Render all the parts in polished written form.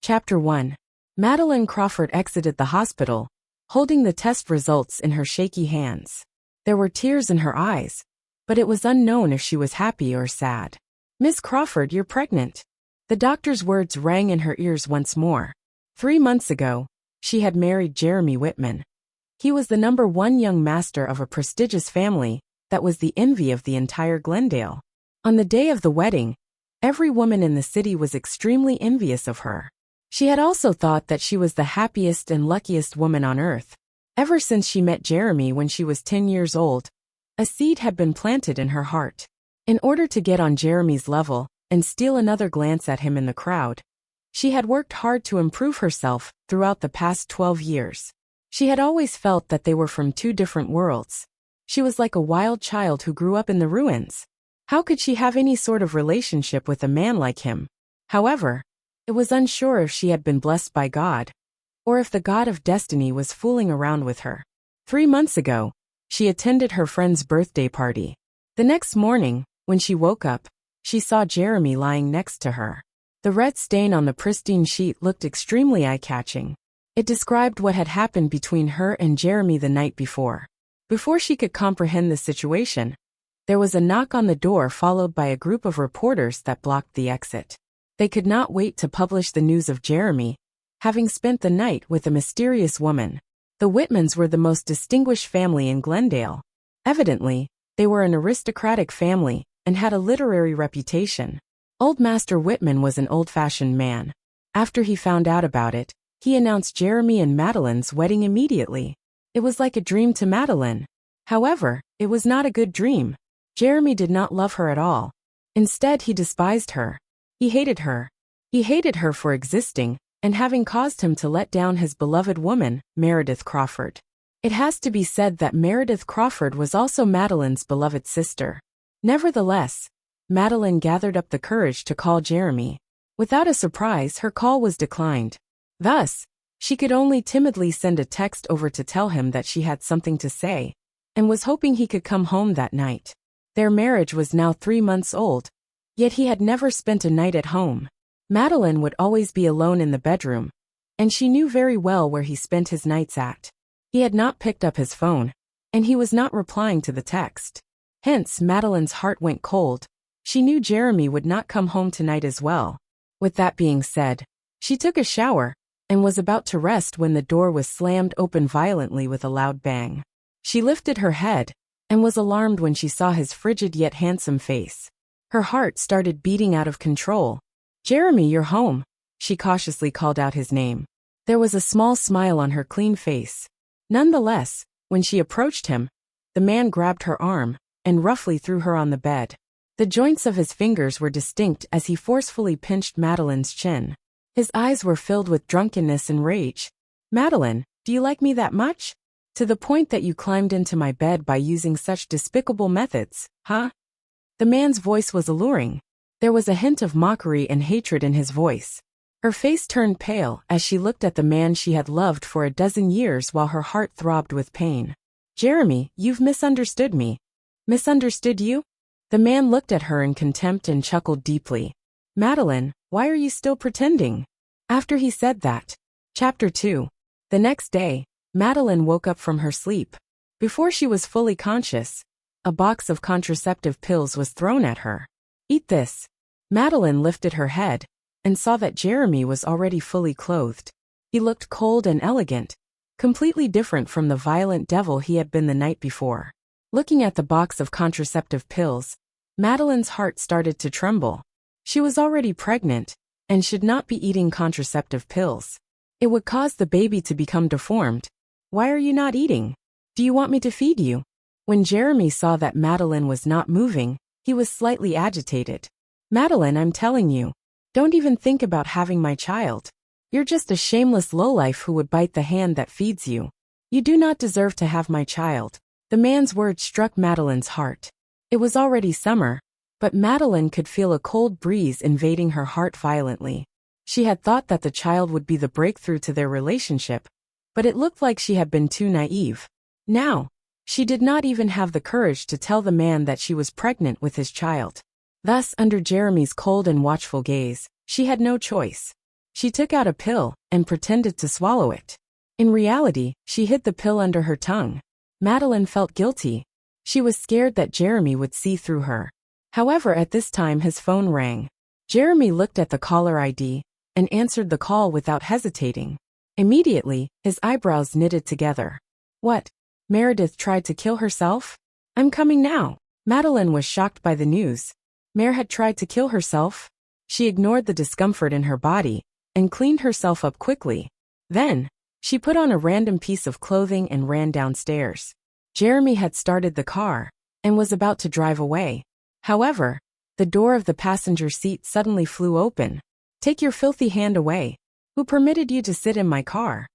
Chapter 1. Madeline Crawford exited the hospital, holding the test results in her shaky hands. There were tears in her eyes, but it was unknown if she was happy or sad. "Miss Crawford, you're pregnant." The doctor's words rang in her ears once more. 3 months ago, she had married Jeremy Whitman. He was the #1 young master of a prestigious family that was the envy of the entire Glendale. On the day of the wedding, every woman in the city was extremely envious of her. She had also thought that she was the happiest and luckiest woman on earth. Ever since she met Jeremy when she was 10 years old, a seed had been planted in her heart. In order to get on Jeremy's level and steal another glance at him in the crowd, she had worked hard to improve herself throughout the past 12 years. She had always felt that they were from two different worlds. She was like a wild child who grew up in the ruins. How could she have any sort of relationship with a man like him? However, it was unsure if she had been blessed by God, or if the god of destiny was fooling around with her. 3 months ago, she attended her friend's birthday party. The next morning, when she woke up, she saw Jeremy lying next to her. The red stain on the pristine sheet looked extremely eye-catching. It described what had happened between her and Jeremy the night before. Before she could comprehend the situation, there was a knock on the door followed by a group of reporters that blocked the exit. They could not wait to publish the news of Jeremy having spent the night with a mysterious woman. The Whitmans were the most distinguished family in Glendale. Evidently, they were an aristocratic family and had a literary reputation. Old Master Whitman was an old-fashioned man. After he found out about it, he announced Jeremy and Madeline's wedding immediately. It was like a dream to Madeline. However, it was not a good dream. Jeremy did not love her at all. Instead, he despised her. He hated her. He hated her for existing and having caused him to let down his beloved woman, Meredith Crawford. It has to be said that Meredith Crawford was also Madeline's beloved sister. Nevertheless, Madeline gathered up the courage to call Jeremy. Without a surprise, her call was declined. Thus, she could only timidly send a text over to tell him that she had something to say, and was hoping he could come home that night. Their marriage was now 3 months old, yet he had never spent a night at home. Madeline would always be alone in the bedroom, and she knew very well where he spent his nights at. He had not picked up his phone, and he was not replying to the text. Hence, Madeline's heart went cold. She knew Jeremy would not come home tonight as well. With that being said, she took a shower and was about to rest when the door was slammed open violently with a loud bang. She lifted her head and was alarmed when she saw his frigid yet handsome face. Her heart started beating out of control. "Jeremy, you're home," she cautiously called out his name. There was a small smile on her clean face. Nonetheless, when she approached him, the man grabbed her arm and roughly threw her on the bed. The joints of his fingers were distinct as he forcefully pinched Madeline's chin. His eyes were filled with drunkenness and rage. "Madeline, do you like me that much? To the point that you climbed into my bed by using such despicable methods, huh?" The man's voice was alluring. There was a hint of mockery and hatred in his voice. Her face turned pale as she looked at the man she had loved for a dozen years while her heart throbbed with pain. "Jeremy, you've misunderstood me." "Misunderstood you?" The man looked at her in contempt and chuckled deeply. "Madeline, why are you still pretending?" After he said that. Chapter 2. The next day, Madeline woke up from her sleep. Before she was fully conscious, a box of contraceptive pills was thrown at her. "Eat this." Madeline lifted her head and saw that Jeremy was already fully clothed. He looked cold and elegant, completely different from the violent devil he had been the night before. Looking at the box of contraceptive pills, Madeline's heart started to tremble. She was already pregnant and should not be eating contraceptive pills. It would cause the baby to become deformed. "Why are you not eating? Do you want me to feed you?" When Jeremy saw that Madeline was not moving, he was slightly agitated. "Madeline, I'm telling you, don't even think about having my child. You're just a shameless lowlife who would bite the hand that feeds you. You do not deserve to have my child." The man's words struck Madeline's heart. It was already summer, but Madeline could feel a cold breeze invading her heart violently. She had thought that the child would be the breakthrough to their relationship, but it looked like she had been too naive. Now, she did not even have the courage to tell the man that she was pregnant with his child. Thus, under Jeremy's cold and watchful gaze, she had no choice. She took out a pill and pretended to swallow it. In reality, she hid the pill under her tongue. Madeline felt guilty. She was scared that Jeremy would see through her. However, at this time his phone rang. Jeremy looked at the caller ID and answered the call without hesitating. Immediately, his eyebrows knitted together. What? Meredith tried to kill herself? I'm coming now. Madeline was shocked by the news. Mare had tried to kill herself? She ignored the discomfort in her body and cleaned herself up quickly. Then, she put on a random piece of clothing and ran downstairs. Jeremy had started the car and was about to drive away. However, the door of the passenger seat suddenly flew open. Take your filthy hand away. Who permitted you to sit in my car?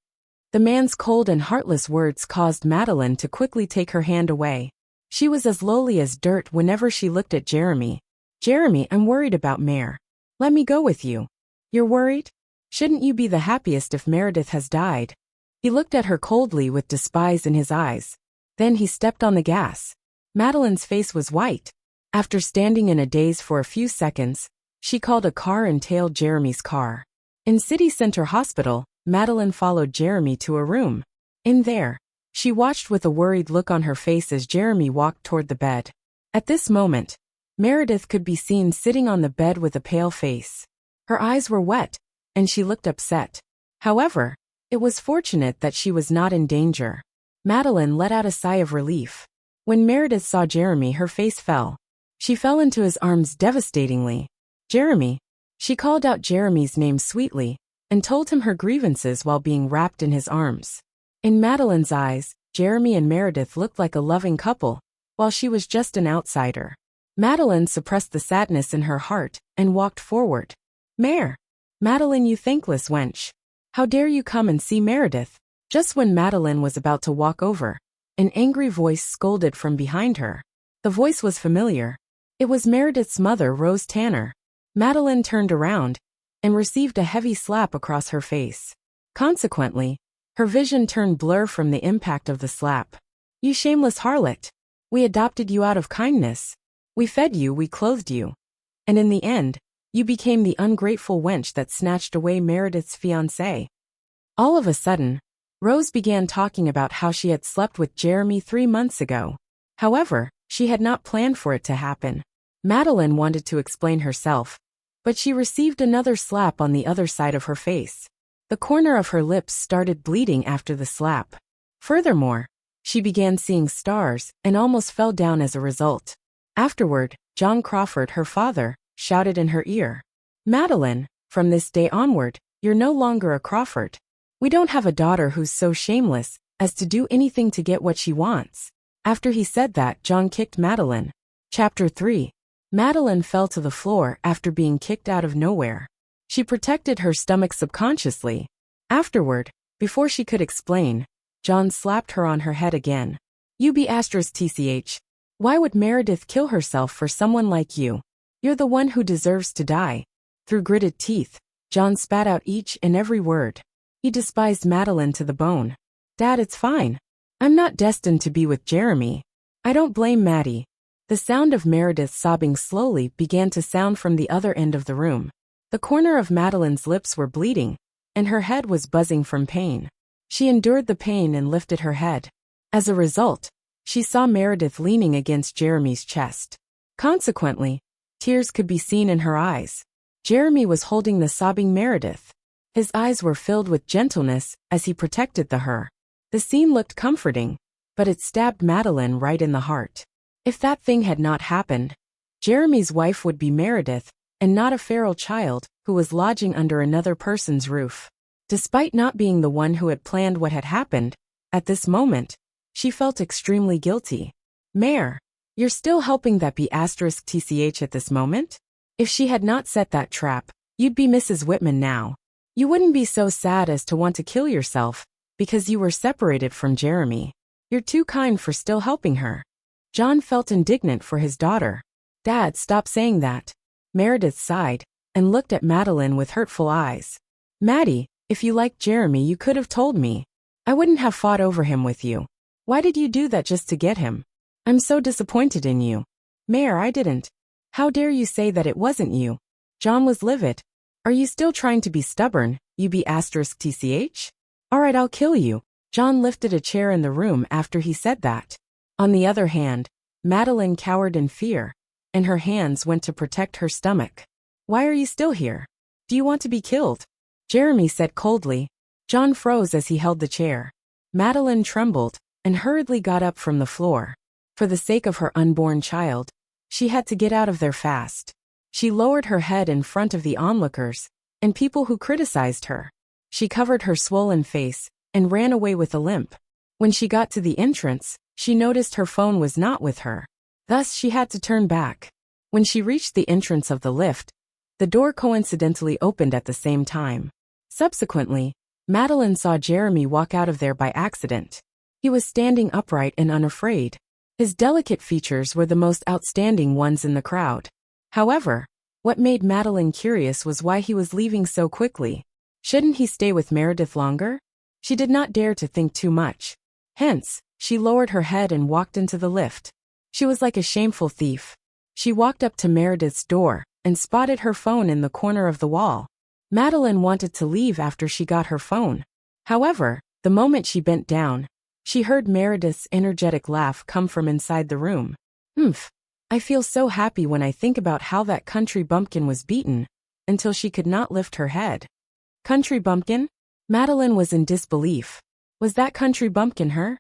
The man's cold and heartless words caused Madeline to quickly take her hand away. She was as lowly as dirt whenever she looked at Jeremy. Jeremy, I'm worried about Mare. Let me go with you. You're worried? Shouldn't you be the happiest if Meredith has died? He looked at her coldly with despise in his eyes. Then he stepped on the gas. Madeline's face was white. After standing in a daze for a few seconds, she called a car and tailed Jeremy's car. In City Center Hospital, Madeline followed Jeremy to a room. In there, she watched with a worried look on her face as Jeremy walked toward the bed. At this moment, Meredith could be seen sitting on the bed with a pale face. Her eyes were wet, and she looked upset. However, it was fortunate that she was not in danger. Madeline let out a sigh of relief. When Meredith saw Jeremy, her face fell. She fell into his arms devastatingly. Jeremy. She called out Jeremy's name sweetly and told him her grievances while being wrapped in his arms. In Madeline's eyes, Jeremy and Meredith looked like a loving couple, while she was just an outsider. Madeline suppressed the sadness in her heart and walked forward. Mare. Madeline, you thankless wench. How dare you come and see Meredith? Just when Madeline was about to walk over, an angry voice scolded from behind her. The voice was familiar. It was Meredith's mother, Rose Tanner. Madeline turned around and received a heavy slap across her face. Consequently, her vision turned blur from the impact of the slap. You shameless harlot. We adopted you out of kindness. We fed you, we clothed you. And in the end, you became the ungrateful wench that snatched away Meredith's fiancé. All of a sudden, Rose began talking about how she had slept with Jeremy 3 months ago. However, she had not planned for it to happen. Madeline wanted to explain herself, but she received another slap on the other side of her face. The corner of her lips started bleeding after the slap. Furthermore, she began seeing stars and almost fell down as a result. Afterward, John Crawford, her father, shouted in her ear, Madeline, from this day onward, you're no longer a Crawford. We don't have a daughter who's so shameless as to do anything to get what she wants. After he said that, John kicked Madeline. Chapter 3. Madeline fell to the floor after being kicked out of nowhere. She protected her stomach subconsciously. Afterward, before she could explain, John slapped her on her head again. You be *TCH. Why would Meredith kill herself for someone like you? You're the one who deserves to die. Through gritted teeth, John spat out each and every word. He despised Madeline to the bone. Dad, it's fine. I'm not destined to be with Jeremy. I don't blame Maddie. The sound of Meredith sobbing slowly began to sound from the other end of the room. The corner of Madeline's lips were bleeding, and her head was buzzing from pain. She endured the pain and lifted her head. As a result, she saw Meredith leaning against Jeremy's chest. Consequently, tears could be seen in her eyes. Jeremy was holding the sobbing Meredith. His eyes were filled with gentleness as he protected her. The scene looked comforting, but it stabbed Madeline right in the heart. If that thing had not happened, Jeremy's wife would be Meredith, and not a feral child who was lodging under another person's roof. Despite not being the one who had planned what had happened, at this moment, she felt extremely guilty. Mare, you're still helping that be *TCH at this moment? If she had not set that trap, you'd be Mrs. Whitman now. You wouldn't be so sad as to want to kill yourself because you were separated from Jeremy. You're too kind for still helping her. John felt indignant for his daughter. Dad, stop saying that. Meredith sighed and looked at Madeline with hurtful eyes. Maddie, if you liked Jeremy, you could have told me. I wouldn't have fought over him with you. Why did you do that just to get him? I'm so disappointed in you. Mare, I didn't. How dare you say that it wasn't you? John was livid. Are you still trying to be stubborn, you be asterisk TCH? Alright, I'll kill you. John lifted a chair in the room after he said that. On the other hand, Madeline cowered in fear, and her hands went to protect her stomach. Why are you still here? Do you want to be killed? Jeremy said coldly. John froze as he held the chair. Madeline trembled and hurriedly got up from the floor. For the sake of her unborn child, she had to get out of there fast. She lowered her head in front of the onlookers and people who criticized her. She covered her swollen face and ran away with a limp. When she got to the entrance, she noticed her phone was not with her. Thus, she had to turn back. When she reached the entrance of the lift, the door coincidentally opened at the same time. Subsequently, Madeline saw Jeremy walk out of there by accident. He was standing upright and unafraid. His delicate features were the most outstanding ones in the crowd. However, what made Madeline curious was why he was leaving so quickly. Shouldn't he stay with Meredith longer? She did not dare to think too much. Hence, she lowered her head and walked into the lift. She was like a shameful thief. She walked up to Meredith's door and spotted her phone in the corner of the wall. Madeline wanted to leave after she got her phone. However, the moment she bent down, she heard Meredith's energetic laugh come from inside the room. I feel so happy when I think about how that country bumpkin was beaten, until she could not lift her head. Country bumpkin? Madeline was in disbelief. Was that country bumpkin her?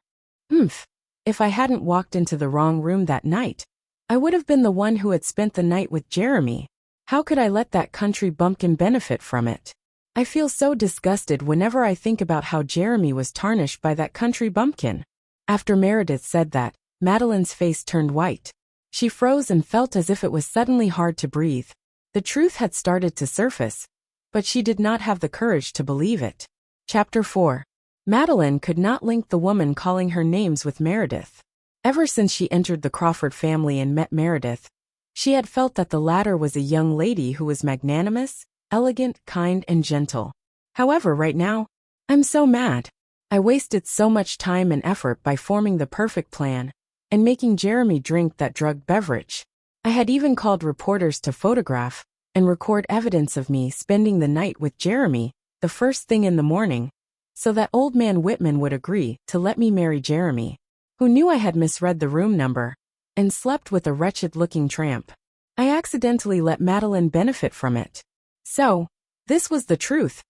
If I hadn't walked into the wrong room that night, I would have been the one who had spent the night with Jeremy. How could I let that country bumpkin benefit from it? I feel so disgusted whenever I think about how Jeremy was tarnished by that country bumpkin. After Meredith said that, Madeline's face turned white. She froze and felt as if it was suddenly hard to breathe. The truth had started to surface, but she did not have the courage to believe it. Chapter 4. Madeline could not link the woman calling her names with Meredith. Ever since she entered the Crawford family and met Meredith, she had felt that the latter was a young lady who was magnanimous, elegant, kind, and gentle. However, right now, I'm so mad. I wasted so much time and effort by forming the perfect plan and making Jeremy drink that drugged beverage. I had even called reporters to photograph and record evidence of me spending the night with Jeremy the first thing in the morning, so that old man Whitman would agree to let me marry Jeremy, who knew I had misread the room number and slept with a wretched-looking tramp. I accidentally let Madeline benefit from it. So, this was the truth.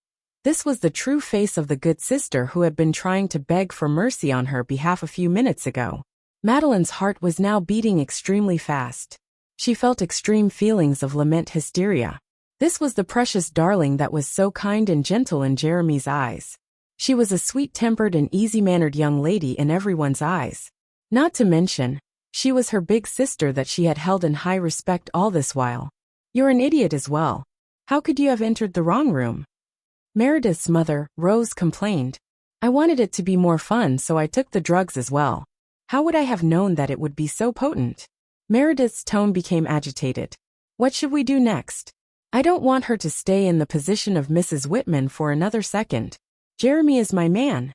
This was the true face of the good sister who had been trying to beg for mercy on her behalf a few minutes ago. Madeline's heart was now beating extremely fast. She felt extreme feelings of lament hysteria. This was the precious darling that was so kind and gentle in Jeremy's eyes. She was a sweet-tempered and easy-mannered young lady in everyone's eyes. Not to mention, she was her big sister that she had held in high respect all this while. You're an idiot as well. How could you have entered the wrong room? Meredith's mother, Rose, complained. I wanted it to be more fun, so I took the drugs as well. How would I have known that it would be so potent? Meredith's tone became agitated. What should we do next? I don't want her to stay in the position of Mrs. Whitman for another second. Jeremy is my man.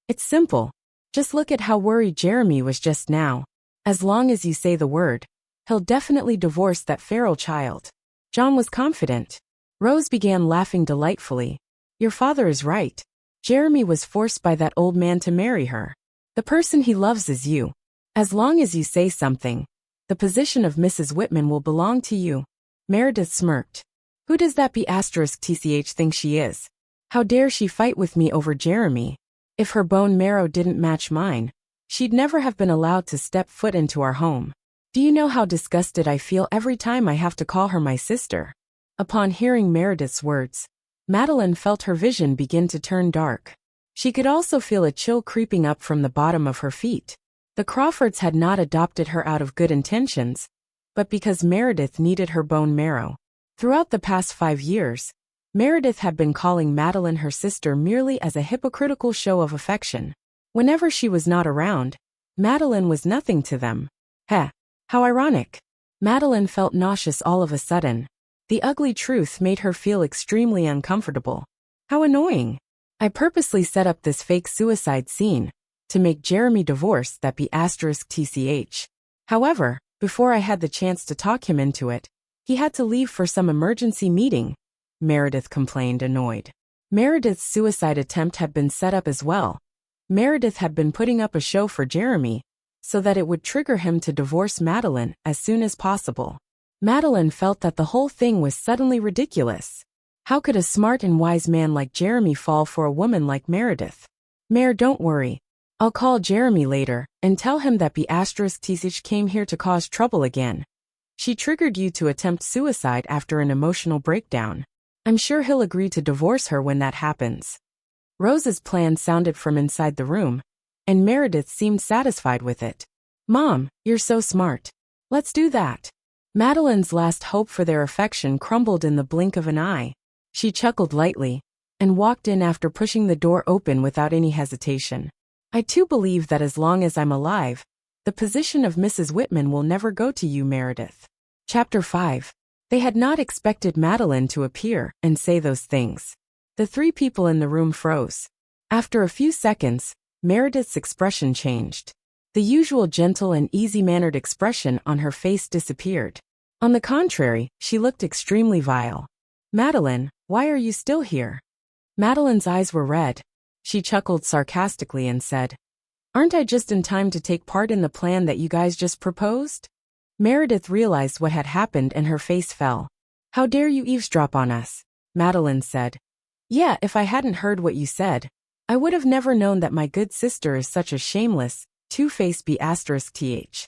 It's simple. Just look at how worried Jeremy was just now. As long as you say the word, he'll definitely divorce that feral child. John was confident. Rose began laughing delightfully. Your father is right. Jeremy was forced by that old man to marry her. The person he loves is you. As long as you say something, the position of Mrs. Whitman will belong to you. Meredith smirked. Who does that B*TCH think she is? How dare she fight with me over Jeremy? If her bone marrow didn't match mine, she'd never have been allowed to step foot into our home. Do you know how disgusted I feel every time I have to call her my sister? Upon hearing Meredith's words, Madeline felt her vision begin to turn dark. She could also feel a chill creeping up from the bottom of her feet. The Crawfords had not adopted her out of good intentions, but because Meredith needed her bone marrow. Throughout the past 5 years, Meredith had been calling Madeline her sister merely as a hypocritical show of affection. Whenever she was not around, Madeline was nothing to them. Heh, how ironic. Madeline felt nauseous all of a sudden. The ugly truth made her feel extremely uncomfortable. How annoying. I purposely set up this fake suicide scene to make Jeremy divorce that B*TCH. However, before I had the chance to talk him into it, he had to leave for some emergency meeting, Meredith complained, annoyed. Meredith's suicide attempt had been set up as well. Meredith had been putting up a show for Jeremy, so that it would trigger him to divorce Madeline as soon as possible. Madeline felt that the whole thing was suddenly ridiculous. How could a smart and wise man like Jeremy fall for a woman like Meredith? Mare, don't worry. I'll call Jeremy later and tell him that B*TH came here to cause trouble again. She triggered you to attempt suicide after an emotional breakdown. I'm sure he'll agree to divorce her when that happens. Rose's plan sounded from inside the room, and Meredith seemed satisfied with it. Mom, you're so smart. Let's do that. Madeline's last hope for their affection crumbled in the blink of an eye. She chuckled lightly and walked in after pushing the door open without any hesitation. I too believe that as long as I'm alive, the position of Mrs. Whitman will never go to you, Meredith. Chapter 5. They had not expected Madeline to appear and say those things. The three people in the room froze. After a few seconds, Meredith's expression changed. The usual gentle and easy-mannered expression on her face disappeared. On the contrary, she looked extremely vile. Madeline, why are you still here? Madeline's eyes were red. She chuckled sarcastically and said, Aren't I just in time to take part in the plan that you guys just proposed? Meredith realized what had happened and her face fell. How dare you eavesdrop on us? Madeline said. Yeah, if I hadn't heard what you said, I would have never known that my good sister is such a shameless, two-faced B*TH.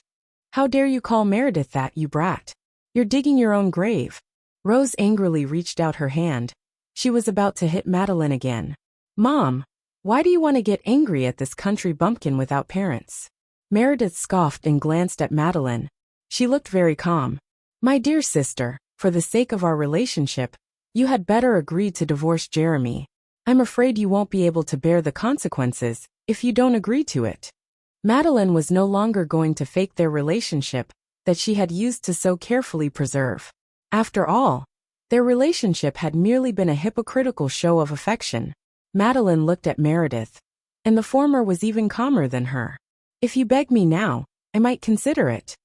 How dare you call Meredith that, you brat? You're digging your own grave. Rose angrily reached out her hand. She was about to hit Madeline again. Mom, why do you want to get angry at this country bumpkin without parents? Meredith scoffed and glanced at Madeline. She looked very calm. My dear sister, for the sake of our relationship, you had better agree to divorce Jeremy. I'm afraid you won't be able to bear the consequences if you don't agree to it. Madeline was no longer going to fake their relationship that she had used to so carefully preserve. After all, their relationship had merely been a hypocritical show of affection. Madeline looked at Meredith, and the former was even calmer than her. If you beg me now, I might consider it.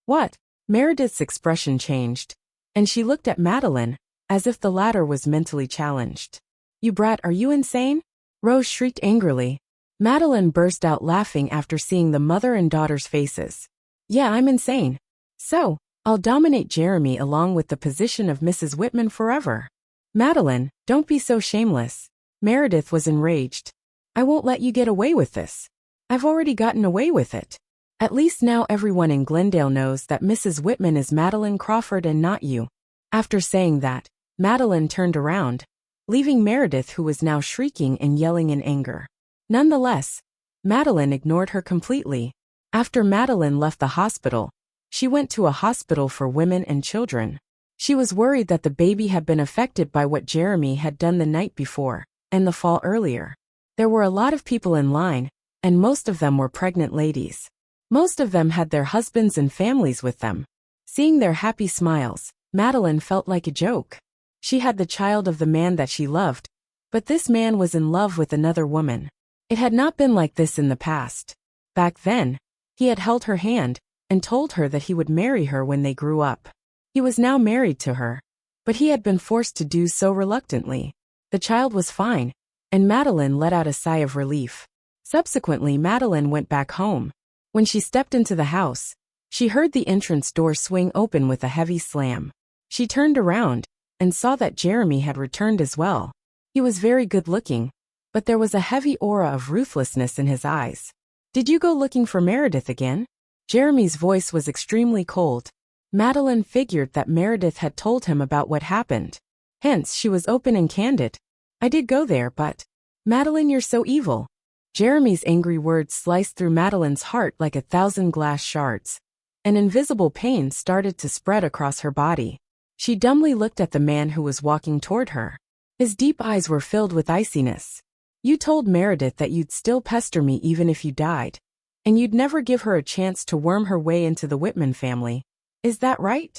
What? Meredith's expression changed, and she looked at Madeline, as if the latter was mentally challenged. You brat, are you insane? Rose shrieked angrily. Madeline burst out laughing after seeing the mother and daughter's faces. Yeah, I'm insane. So, I'll dominate Jeremy along with the position of Mrs. Whitman forever. Madeline, don't be so shameless. Meredith was enraged. I won't let you get away with this. I've already gotten away with it. At least now everyone in Glendale knows that Mrs. Whitman is Madeline Crawford and not you. After saying that, Madeline turned around, leaving Meredith, who was now shrieking and yelling in anger. Nonetheless, Madeline ignored her completely. After Madeline left the hospital, she went to a hospital for women and children. She was worried that the baby had been affected by what Jeremy had done the night before and the fall earlier. There were a lot of people in line, and most of them were pregnant ladies. Most of them had their husbands and families with them. Seeing their happy smiles, Madeline felt like a joke. She had the child of the man that she loved, but this man was in love with another woman. It had not been like this in the past. Back then, he had held her hand and told her that he would marry her when they grew up. He was now married to her, but he had been forced to do so reluctantly. The child was fine, and Madeline let out a sigh of relief. Subsequently, Madeline went back home. When she stepped into the house, she heard the entrance door swing open with a heavy slam. She turned around and saw that Jeremy had returned as well. He was very good-looking, but there was a heavy aura of ruthlessness in his eyes. Did you go looking for Meredith again? Jeremy's voice was extremely cold. Madeline figured that Meredith had told him about what happened. Hence, she was open and candid. I did go there, but... Madeline, you're so evil. Jeremy's angry words sliced through Madeline's heart like 1,000 glass shards. An invisible pain started to spread across her body. She dumbly looked at the man who was walking toward her. His deep eyes were filled with iciness. You told Meredith that you'd still pester me even if you died, and you'd never give her a chance to worm her way into the Whitman family. Is that right?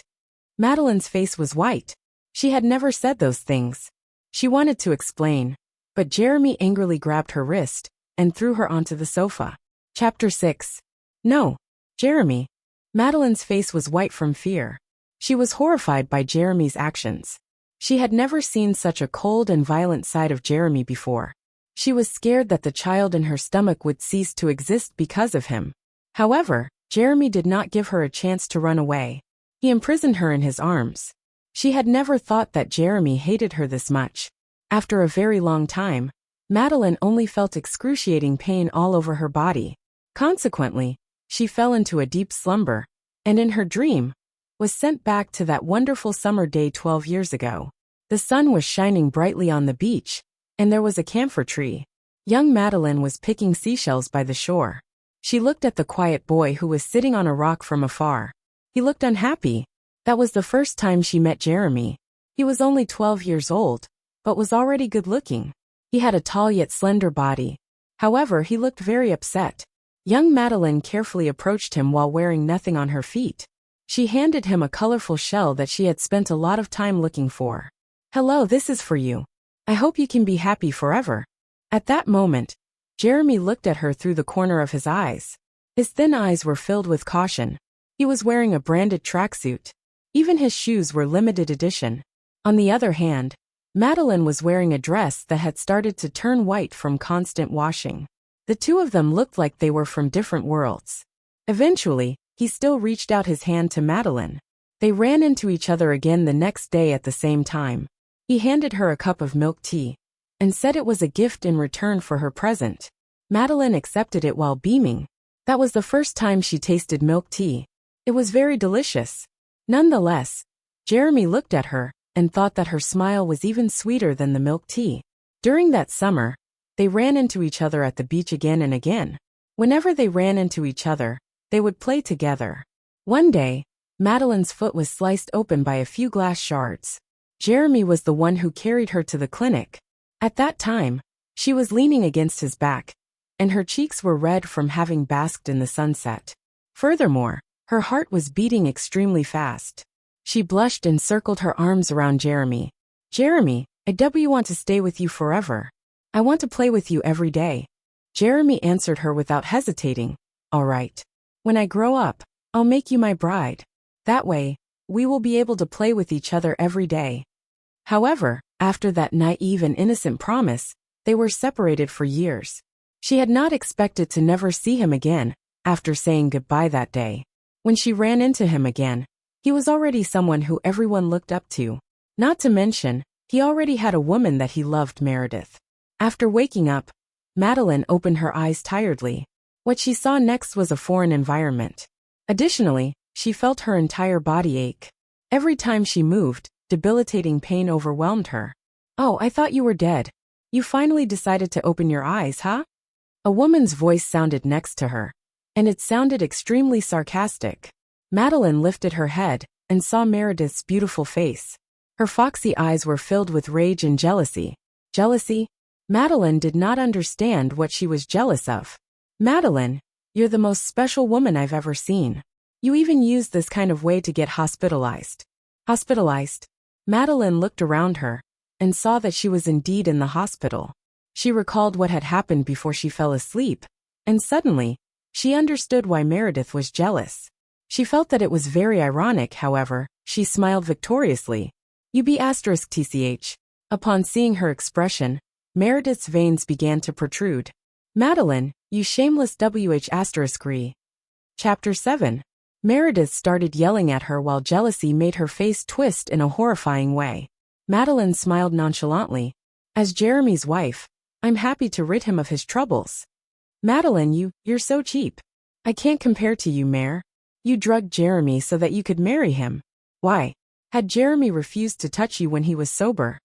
Madeline's face was white. She had never said those things. She wanted to explain, but Jeremy angrily grabbed her wrist and threw her onto the sofa. Chapter 6. No, Jeremy. Madeline's face was white from fear. She was horrified by Jeremy's actions. She had never seen such a cold and violent side of Jeremy before. She was scared that the child in her stomach would cease to exist because of him. However, Jeremy did not give her a chance to run away. He imprisoned her in his arms. She had never thought that Jeremy hated her this much. After a very long time, Madeline only felt excruciating pain all over her body. Consequently, she fell into a deep slumber, and in her dream, was sent back to that wonderful summer day 12 years ago. The sun was shining brightly on the beach, and there was a camphor tree. Young Madeline was picking seashells by the shore. She looked at the quiet boy who was sitting on a rock from afar. He looked unhappy. That was the first time she met Jeremy. He was only 12 years old, but was already good-looking. He had a tall yet slender body. However, he looked very upset. Young Madeline carefully approached him while wearing nothing on her feet. She handed him a colorful shell that she had spent a lot of time looking for. "Hello, this is for you. I hope you can be happy forever." At that moment, Jeremy looked at her through the corner of his eyes. His thin eyes were filled with caution. He was wearing a branded tracksuit. Even his shoes were limited edition. On the other hand, Madeline was wearing a dress that had started to turn white from constant washing. The two of them looked like they were from different worlds. Eventually, he still reached out his hand to Madeline. They ran into each other again the next day at the same time. He handed her a cup of milk tea and said it was a gift in return for her present. Madeline accepted it while beaming. That was the first time she tasted milk tea. It was very delicious. Nonetheless, Jeremy looked at her and thought that her smile was even sweeter than the milk tea. During that summer, they ran into each other at the beach again and again. Whenever they ran into each other, they would play together. One day, Madeline's foot was sliced open by a few glass shards. Jeremy was the one who carried her to the clinic. At that time, she was leaning against his back, and her cheeks were red from having basked in the sunset. Furthermore, her heart was beating extremely fast. She blushed and circled her arms around Jeremy. "Jeremy, I want to stay with you forever. I want to play with you every day." Jeremy answered her without hesitating. "All right. When I grow up, I'll make you my bride. That way, we will be able to play with each other every day." However, after that naive and innocent promise, they were separated for years. She had not expected to never see him again after saying goodbye that day. When she ran into him again, he was already someone who everyone looked up to. Not to mention, he already had a woman that he loved, Meredith. After waking up, Madeline opened her eyes tiredly. What she saw next was a foreign environment. Additionally, she felt her entire body ache. Every time she moved, debilitating pain overwhelmed her. "Oh, I thought you were dead. You finally decided to open your eyes, huh?" A woman's voice sounded next to her, and it sounded extremely sarcastic. Madeline lifted her head and saw Meredith's beautiful face. Her foxy eyes were filled with rage and jealousy. Jealousy? Madeline did not understand what she was jealous of. "Madeline, you're the most special woman I've ever seen. You even used this kind of way to get hospitalized." Hospitalized? Madeline looked around her and saw that she was indeed in the hospital. She recalled what had happened before she fell asleep, and suddenly, she understood why Meredith was jealous. She felt that it was very ironic, however, she smiled victoriously. "You be *tch. Upon seeing her expression, Meredith's veins began to protrude. "Madeline, you shameless ***. Chapter 7. Meredith started yelling at her while jealousy made her face twist in a horrifying way. Madeline smiled nonchalantly. "As Jeremy's wife, I'm happy to rid him of his troubles." "Madeline, you're so cheap. I can't compare to you, Mare. You drugged Jeremy so that you could marry him. Why? Had Jeremy refused to touch you when he was sober?"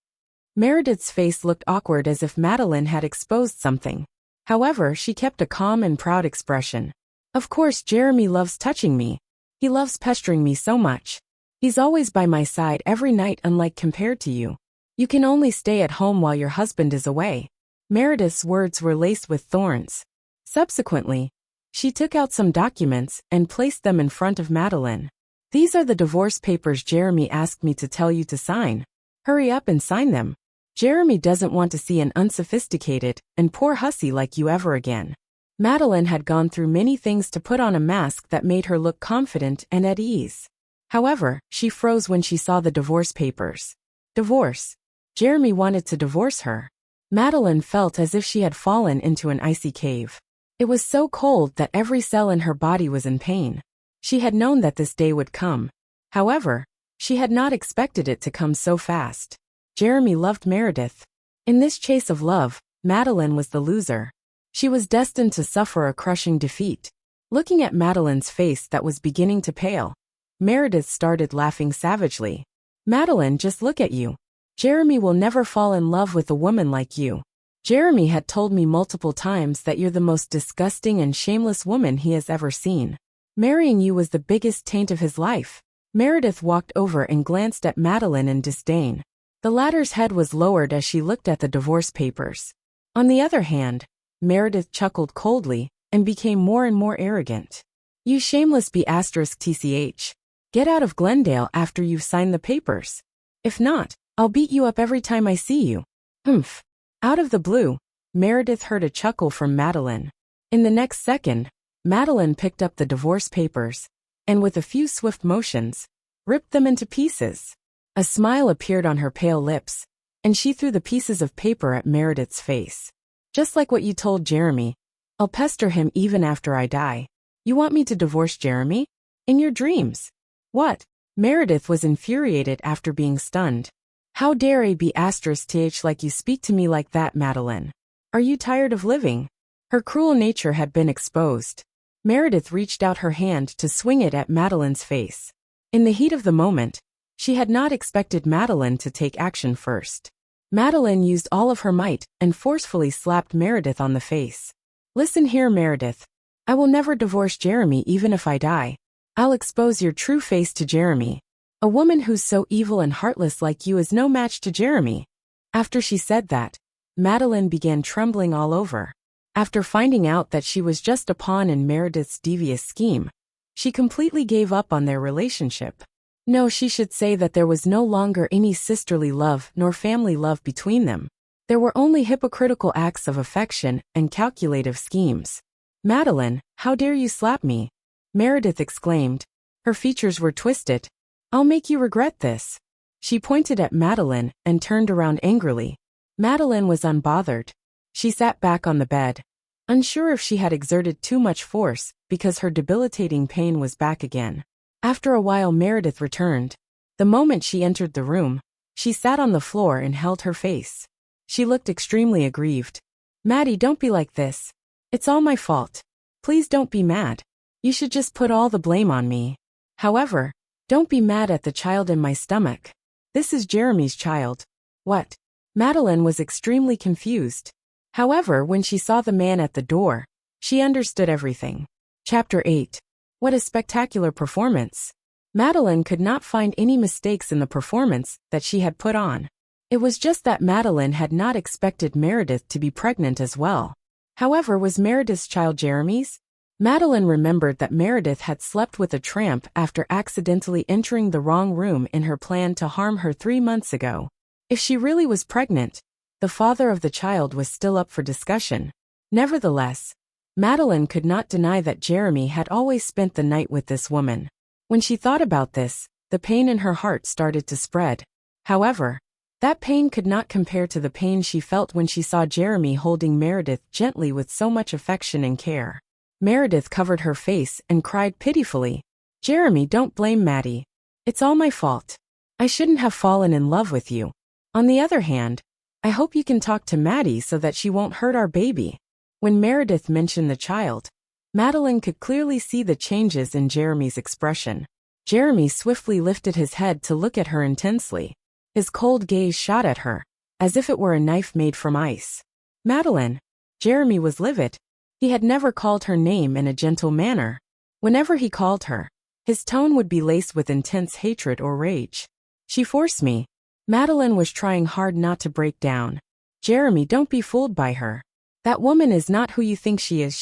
Meredith's face looked awkward as if Madeline had exposed something. However, she kept a calm and proud expression. "Of course Jeremy loves touching me. He loves pestering me so much. He's always by my side every night, unlike compared to you. You can only stay at home while your husband is away." Meredith's words were laced with thorns. Subsequently, she took out some documents and placed them in front of Madeline. "These are the divorce papers Jeremy asked me to tell you to sign. Hurry up and sign them. Jeremy doesn't want to see an unsophisticated and poor hussy like you ever again." Madeline had gone through many things to put on a mask that made her look confident and at ease. However, she froze when she saw the divorce papers. Divorce. Jeremy wanted to divorce her. Madeline felt as if she had fallen into an icy cave. It was so cold that every cell in her body was in pain. She had known that this day would come. However, she had not expected it to come so fast. Jeremy loved Meredith. In this chase of love, Madeline was the loser. She was destined to suffer a crushing defeat. Looking at Madeline's face that was beginning to pale, Meredith started laughing savagely. Madeline, just look at you. Jeremy will never fall in love with a woman like you. Jeremy had told me multiple times that you're the most disgusting and shameless woman he has ever seen. Marrying you was the biggest taint of his life. Meredith walked over and glanced at Madeline in disdain. The latter's head was lowered as she looked at the divorce papers. On the other hand, Meredith chuckled coldly and became more and more arrogant. You shameless B***tch. Get out of Glendale after you've signed the papers. If not, I'll beat you up every time I see you. Humph. Out of the blue, Meredith heard a chuckle from Madeline. In the next second, Madeline picked up the divorce papers, and with a few swift motions, ripped them into pieces. A smile appeared on her pale lips, and she threw the pieces of paper at Meredith's face. Just like what you told Jeremy. I'll pester him even after I die. You want me to divorce Jeremy? In your dreams. What? Meredith was infuriated after being stunned. How dare a B***th like you speak to me like that, Madeline? Are you tired of living? Her cruel nature had been exposed. Meredith reached out her hand to swing it at Madeline's face. In the heat of the moment, she had not expected Madeline to take action first. Madeline used all of her might and forcefully slapped Meredith on the face. Listen here, Meredith. I will never divorce Jeremy even if I die. I'll expose your true face to Jeremy. A woman who's so evil and heartless like you is no match to Jeremy. After she said that, Madeline began trembling all over. After finding out that she was just a pawn in Meredith's devious scheme, she completely gave up on their relationship. No, she should say that there was no longer any sisterly love nor family love between them. There were only hypocritical acts of affection and calculative schemes. Madeline, how dare you slap me? Meredith exclaimed. Her features were twisted. I'll make you regret this. She pointed at Madeline and turned around angrily. Madeline was unbothered. She sat back on the bed, unsure if she had exerted too much force because her debilitating pain was back again. After a while, Meredith returned. The moment she entered the room, she sat on the floor and held her face. She looked extremely aggrieved. Maddie, don't be like this. It's all my fault. Please don't be mad. You should just put all the blame on me. However, don't be mad at the child in my stomach. This is Jeremy's child. What? Madeline was extremely confused. However, when she saw the man at the door, she understood everything. Chapter 8. What a spectacular performance. Madeline could not find any mistakes in the performance that she had put on. It was just that Madeline had not expected Meredith to be pregnant as well. However, was Meredith's child Jeremy's? Madeline remembered that Meredith had slept with a tramp after accidentally entering the wrong room in her plan to harm her 3 months ago. If she really was pregnant, the father of the child was still up for discussion. Nevertheless, Madeline could not deny that Jeremy had always spent the night with this woman. When she thought about this, the pain in her heart started to spread. However, that pain could not compare to the pain she felt when she saw Jeremy holding Meredith gently with so much affection and care. Meredith covered her face and cried pitifully. Jeremy, don't blame Maddie. It's all my fault. I shouldn't have fallen in love with you. On the other hand, I hope you can talk to Maddie so that she won't hurt our baby. When Meredith mentioned the child, Madeline could clearly see the changes in Jeremy's expression. Jeremy swiftly lifted his head to look at her intensely. His cold gaze shot at her, as if it were a knife made from ice. Madeline. Jeremy was livid. He had never called her name in a gentle manner. Whenever he called her, his tone would be laced with intense hatred or rage. She forced me. Madeline was trying hard not to break down. Jeremy, don't be fooled by her. That woman is not who you think she is.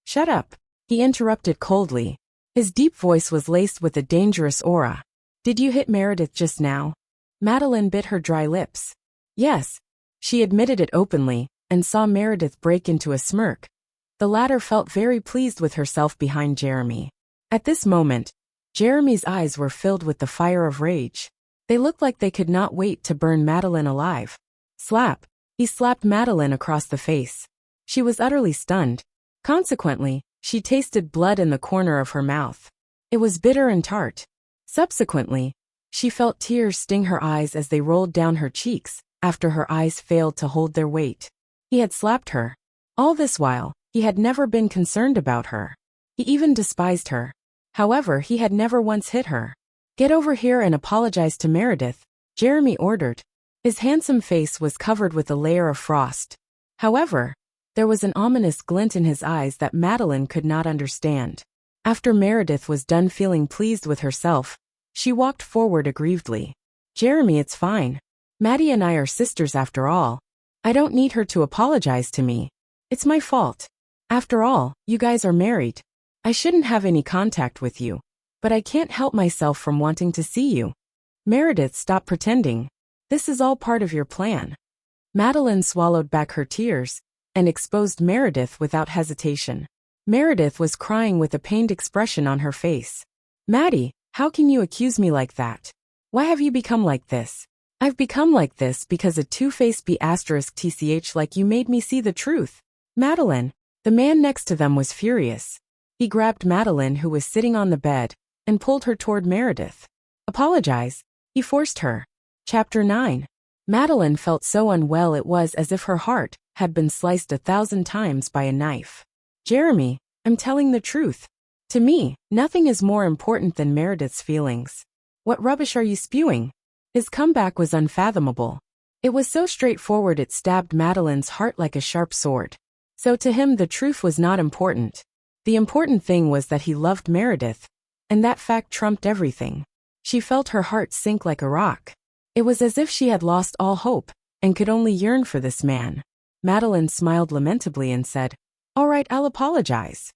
Shut up, he interrupted coldly. His deep voice was laced with a dangerous aura. Did you hit Meredith just now? Madeline bit her dry lips. Yes. She admitted it openly, and saw Meredith break into a smirk. The latter felt very pleased with herself behind Jeremy. At this moment, Jeremy's eyes were filled with the fire of rage. They looked like they could not wait to burn Madeline alive. Slap! He slapped Madeline across the face. She was utterly stunned. Consequently, she tasted blood in the corner of her mouth. It was bitter and tart. Subsequently, she felt tears sting her eyes as they rolled down her cheeks, after her eyes failed to hold their weight. He had slapped her. All this while, he had never been concerned about her. He even despised her. However, he had never once hit her. "Get over here and apologize to Meredith," Jeremy ordered. His handsome face was covered with a layer of frost. However, there was an ominous glint in his eyes that Madeline could not understand. After Meredith was done feeling pleased with herself, she walked forward aggrievedly. "Jeremy, it's fine. Maddie and I are sisters after all. I don't need her to apologize to me. It's my fault. After all, you guys are married. I shouldn't have any contact with you. But I can't help myself from wanting to see you." "Meredith, stop pretending. This is all part of your plan." Madeline swallowed back her tears and exposed Meredith without hesitation. Meredith was crying with a pained expression on her face. "Maddie, how can you accuse me like that? Why have you become like this?" "I've become like this because a two-faced B***tch like you made me see the truth." Madeline. The man next to them was furious. He grabbed Madeline, who was sitting on the bed, and pulled her toward Meredith. "Apologize," he forced her. Chapter 9. Madeline felt so unwell it was as if her heart had been sliced 1,000 times by a knife. "Jeremy, I'm telling the truth. To me, nothing is more important than Meredith's feelings." "What rubbish are you spewing?" His comeback was unfathomable. It was so straightforward it stabbed Madeline's heart like a sharp sword. So to him the truth was not important. The important thing was that he loved Meredith, and that fact trumped everything. She felt her heart sink like a rock. It was as if she had lost all hope, and could only yearn for this man. Madeline smiled lamentably and said, "All right, I'll apologize."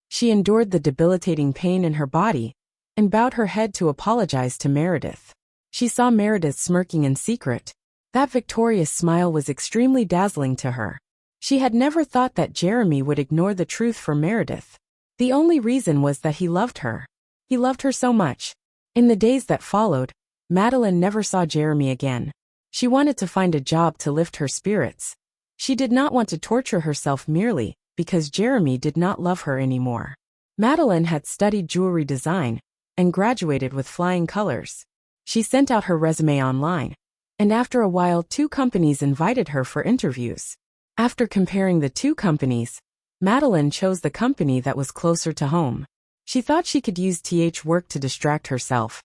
She endured the debilitating pain in her body, and bowed her head to apologize to Meredith. She saw Meredith smirking in secret. That victorious smile was extremely dazzling to her. She had never thought that Jeremy would ignore the truth for Meredith. The only reason was that he loved her. He loved her so much. In the days that followed, Madeline never saw Jeremy again. She wanted to find a job to lift her spirits. She did not want to torture herself merely because Jeremy did not love her anymore. Madeline had studied jewelry design and graduated with flying colors. She sent out her resume online, and after a while 2 companies invited her for interviews. After comparing the 2 companies, Madeline chose the company that was closer to home. She thought she could use work to distract herself,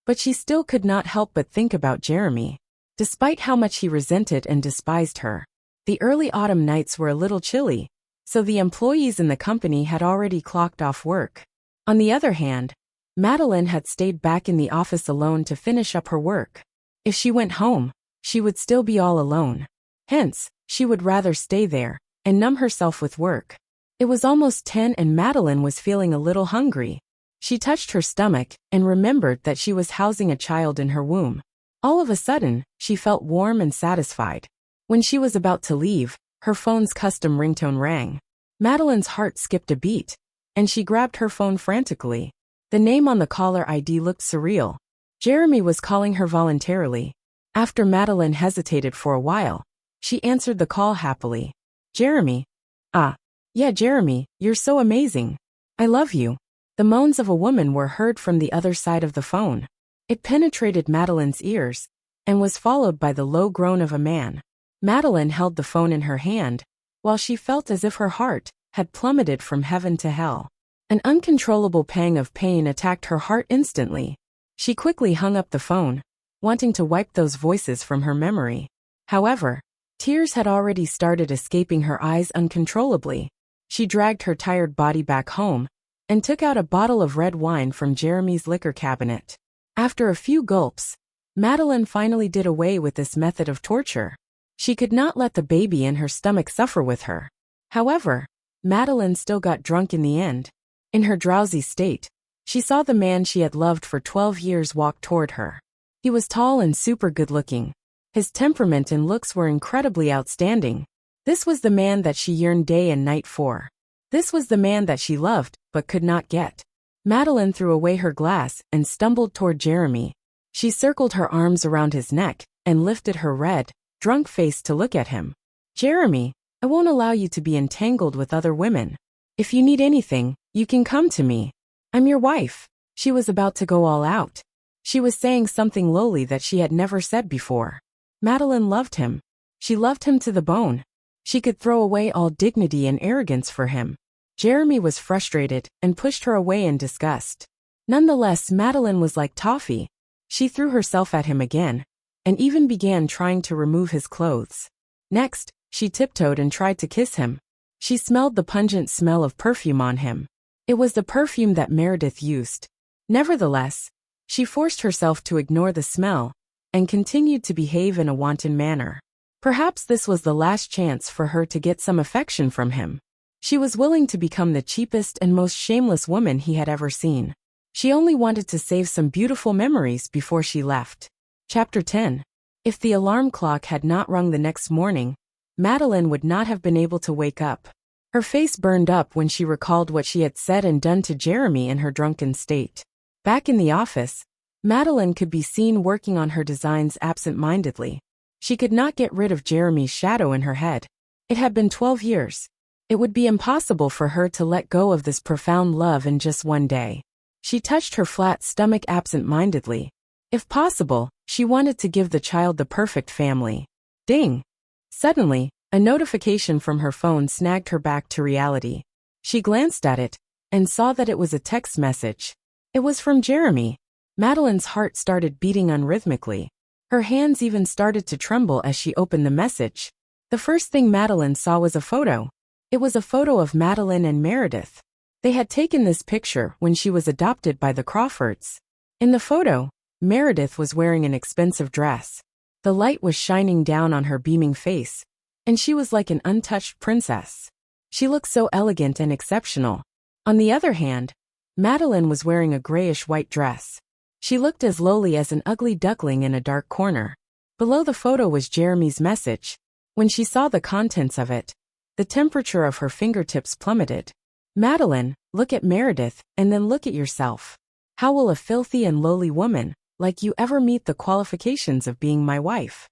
but she still could not help but think about Jeremy. Despite how much he resented and despised her, the early autumn nights were a little chilly, so the employees in the company had already clocked off work. On the other hand, Madeline had stayed back in the office alone to finish up her work. If she went home, she would still be all alone. Hence, she would rather stay there and numb herself with work. It was almost 10 and Madeline was feeling a little hungry. She touched her stomach and remembered that she was housing a child in her womb. All of a sudden, she felt warm and satisfied. When she was about to leave, her phone's custom ringtone rang. Madeline's heart skipped a beat, and she grabbed her phone frantically. The name on the caller ID looked surreal. Jeremy was calling her voluntarily. After Madeline hesitated for a while, she answered the call happily. "Jeremy?" "Ah. Yeah, Jeremy, you're so amazing. I love you." The moans of a woman were heard from the other side of the phone. It penetrated Madeline's ears, and was followed by the low groan of a man. Madeline held the phone in her hand, while she felt as if her heart had plummeted from heaven to hell. An uncontrollable pang of pain attacked her heart instantly. She quickly hung up the phone, wanting to wipe those voices from her memory. However, tears had already started escaping her eyes uncontrollably. She dragged her tired body back home, and took out a bottle of red wine from Jeremy's liquor cabinet. After a few gulps, Madeline finally did away with this method of torture. She could not let the baby in her stomach suffer with her. However, Madeline still got drunk in the end. In her drowsy state, she saw the man she had loved for 12 years walk toward her. He was tall and super good-looking. His temperament and looks were incredibly outstanding. This was the man that she yearned day and night for. This was the man that she loved, but could not get. Madeline threw away her glass and stumbled toward Jeremy. She circled her arms around his neck and lifted her red, drunk face to look at him. Jeremy, I won't allow you to be entangled with other women. If you need anything, you can come to me. I'm your wife. She was about to go all out. She was saying something lowly that she had never said before. Madeline loved him. She loved him to the bone. She could throw away all dignity and arrogance for him. Jeremy was frustrated and pushed her away in disgust. Nonetheless, Madeline was like toffee. She threw herself at him again, and even began trying to remove his clothes. Next, she tiptoed and tried to kiss him. She smelled the pungent smell of perfume on him. It was the perfume that Meredith used. Nevertheless, she forced herself to ignore the smell and continued to behave in a wanton manner. Perhaps this was the last chance for her to get some affection from him. She was willing to become the cheapest and most shameless woman he had ever seen. She only wanted to save some beautiful memories before she left. Chapter 10. If the alarm clock had not rung the next morning, Madeline would not have been able to wake up. Her face burned up when she recalled what she had said and done to Jeremy in her drunken state. Back in the office, Madeline could be seen working on her designs absent-mindedly. She could not get rid of Jeremy's shadow in her head. It had been 12 years. It would be impossible for her to let go of this profound love in just one day. She touched her flat stomach absent-mindedly. If possible, she wanted to give the child the perfect family. Ding! Suddenly, a notification from her phone snagged her back to reality. She glanced at it and saw that it was a text message. It was from Jeremy. Madeline's heart started beating unrhythmically. Her hands even started to tremble as she opened the message. The first thing Madeline saw was a photo. It was a photo of Madeline and Meredith. They had taken this picture when she was adopted by the Crawfords. In the photo, Meredith was wearing an expensive dress. The light was shining down on her beaming face, and she was like an untouched princess. She looked so elegant and exceptional. On the other hand, Madeline was wearing a grayish-white dress. She looked as lowly as an ugly duckling in a dark corner. Below the photo was Jeremy's message. When she saw the contents of it, the temperature of her fingertips plummeted. Madeline, look at Meredith, and then look at yourself. How will a filthy and lowly woman like you ever meet the qualifications of being my wife?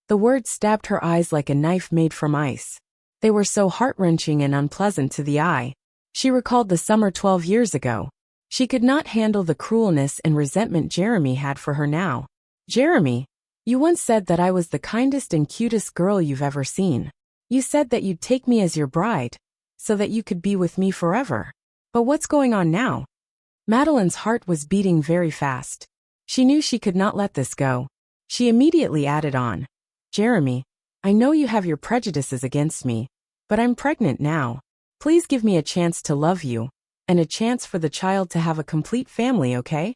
The words stabbed her eyes like a knife made from ice. They were so heart-wrenching and unpleasant to the eye. She recalled the summer 12 years ago. She could not handle the cruelness and resentment Jeremy had for her now. Jeremy, you once said that I was the kindest and cutest girl you've ever seen. You said that you'd take me as your bride, so that you could be with me forever. But what's going on now? Madeline's heart was beating very fast. She knew she could not let this go. She immediately added on, Jeremy, I know you have your prejudices against me, but I'm pregnant now. Please give me a chance to love you, and a chance for the child to have a complete family, okay?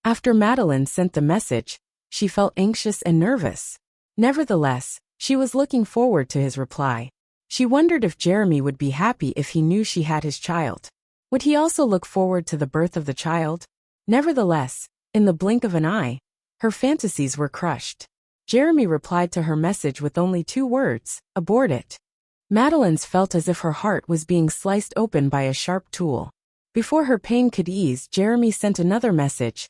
After Madeline sent the message, she felt anxious and nervous. Nevertheless, she was looking forward to his reply. She wondered if Jeremy would be happy if he knew she had his child. Would he also look forward to the birth of the child? Nevertheless, in the blink of an eye, her fantasies were crushed. Jeremy replied to her message with only 2 words, abort it. Madeline's felt as if her heart was being sliced open by a sharp tool. Before her pain could ease, Jeremy sent another message.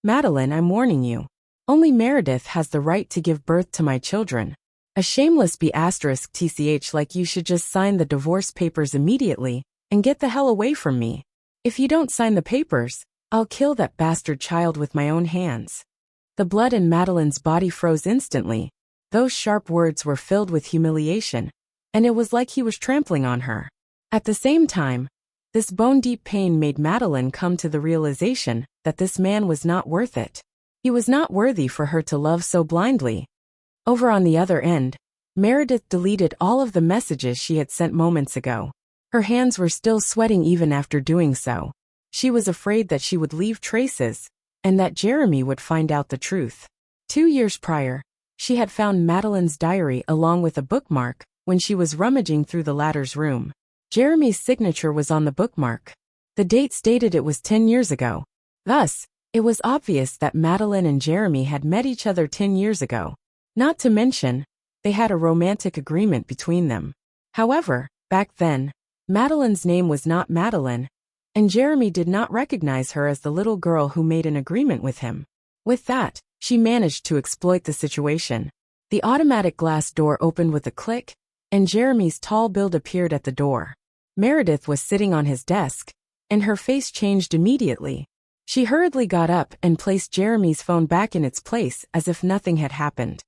Madeline, I'm warning you. Only Meredith has the right to give birth to my children. A shameless B***TCH like you should just sign the divorce papers immediately and get the hell away from me. If you don't sign the papers, I'll kill that bastard child with my own hands. The blood in Madeline's body froze instantly. Those sharp words were filled with humiliation, and it was like he was trampling on her. At the same time, this bone-deep pain made Madeline come to the realization that this man was not worth it. He was not worthy for her to love so blindly. Over on the other end, Meredith deleted all of the messages she had sent moments ago. Her hands were still sweating even after doing so. She was afraid that she would leave traces, and that Jeremy would find out the truth. 2 years prior, she had found Madeline's diary along with a bookmark when she was rummaging through the latter's room. Jeremy's signature was on the bookmark. The date stated it was 10 years ago. Thus, it was obvious that Madeline and Jeremy had met each other 10 years ago. Not to mention, they had a romantic agreement between them. However, back then, Madeline's name was not Madeline, and Jeremy did not recognize her as the little girl who made an agreement with him. With that, She managed to exploit the situation. The automatic glass door opened with a click, and Jeremy's tall build appeared at the door. Meredith was sitting on his desk, and her face changed immediately. She hurriedly got up and placed Jeremy's phone back in its place as if nothing had happened.